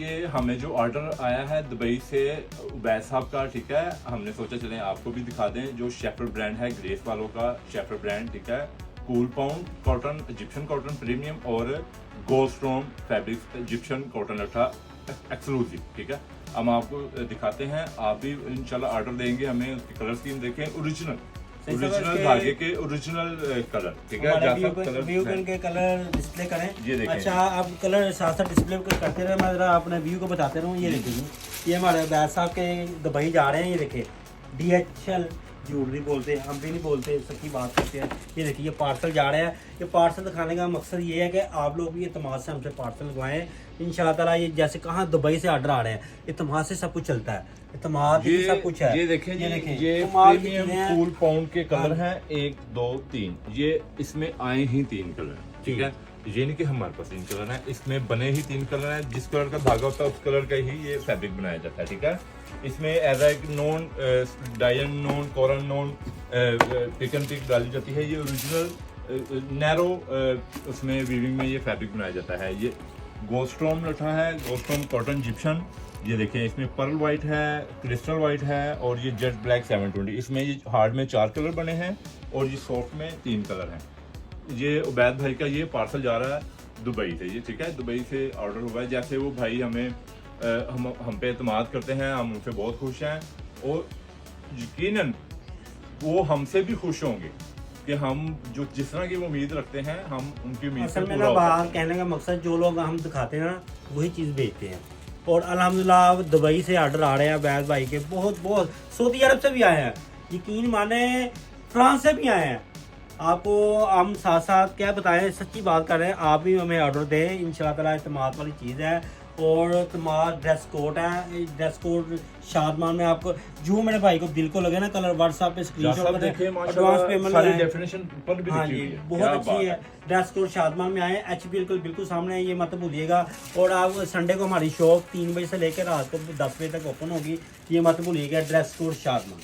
ये हमें जो ऑर्डर आया है दुबई से उबैद साहब का, ठीक है, हमने सोचा चलें आपको भी दिखा दें। जो शेफर्ड ब्रांड है, ग्रेस वालों का शेफर्ड ब्रांड, ठीक है, cool pound cotton, Egyptian cotton premium और गोल्डस्टोन फैब्रिक इजिप्शियन कॉटन लट्ठा एक्सक्लूसिव, ठीक है। हम आपको दिखाते हैं, आप भी इंशाल्लाह ऑर्डर देंगे हमें। उसकी कलर स्कीम देखें, ओरिजिनल धागे के ओरिजिनल कलर, ठीक है। व्यू के कलर डिस्प्ले करें, ये देखें। अच्छा आप कलर साथ साथ डिस्प्ले करते रहे, मैं जरा अपने व्यू को बताते रहूँ। ये देखिए, ये हमारे बैद साहब के दुबई जा रहे हैं। ये देखिए DHL ज्वेलरी बोलते हैं, हम भी नहीं बोलते, सच्ची बात करते हैं। ये देखिए ये पार्सल जा रहे हैं। ये पार्सल दिखाने का मकसद ये है कि आप लोग भी एतमाद से हमसे पार्सल लगवाएं इंशाल्लाह ताला। ये जैसे कहाँ दुबई से ऑर्डर आ रहे हैं, एतमाद से सब कुछ चलता है, एतमाद ही सब कुछ है। ये देखें, ये प्रीमियम कूल पाउंड के कलर हैं 1 2 3। ये इसमें आए ही 3 कलर, ठीक है। ये नहीं कि हमारे पास 3 कलर हैं, इसमें बने ही 3 कलर हैं। जिस कलर का धागा होता है उस कलर का ही ये फैब्रिक बनाया जाता है, ठीक है। इसमें एज ए नॉन डायन नॉन कोरन नॉन पिकन पिक डाली जाती है। ये ओरिजिनल नैरो उसमें वीविंग में ये फैब्रिक बनाया जाता है। ये गोल्डस्टोन लट्ठा है, गोल्डस्टोन कॉटन इजिप्शियन। ये देखें, इसमें पर्ल वाइट है, क्रिस्टल वाइट है और ये जेट ब्लैक 720। इसमें ये हार्ड में 4 कलर बने हैं और ये सॉफ्ट में 3 कलर हैं। ये उबैद भाई का ये पार्सल जा रहा है दुबई से, ये ठीक है, दुबई से ऑर्डर हुआ है। जैसे वो भाई हमें हम पे एतमाद करते हैं, हम उनसे बहुत खुश हैं और यकीनन वो हमसे भी खुश होंगे कि हम जो जिस तरह की वो उम्मीद रखते हैं हम उनकी उम्मीद से पूरा होते हैं। कहने का मकसद जो लोग हम दिखाते हैं ना वही चीज़ बेचते हैं। और अल्हम्दुलिल्लाह दुबई से ऑर्डर आ रहे हैं उबैद भाई के, बहुत सऊदी अरब से भी आए हैं, यकीन माने फ्रांस से भी आए हैं। आपको हम साथ साथ क्या बताएं, सच्ची बात कर रहे हैं, आप भी हमें ऑर्डर दें इंशाल्लाह ताला। इस्तेमाल वाली चीज़ है और तुम्हारा ड्रेस कोड है, ड्रेस कोड शादमान में आपको जो मेरे भाई को दिल को लगे ना कलर व्हाट्सएप पे स्क्रीनशॉट करें, एडवांस पेमेंट सारी डेफिनेशन पर भी हाँ जी, बहुत अच्छी है। ड्रेस कोड शादमान में आए, HP बिल्कुल सामने है, ये मत भूलिएगा। और आप संडे को हमारी शॉप 3 बजे से लेकर रात को 10 बजे तक ओपन होगी, ये मत भूलिएगा। Dress code Shadman.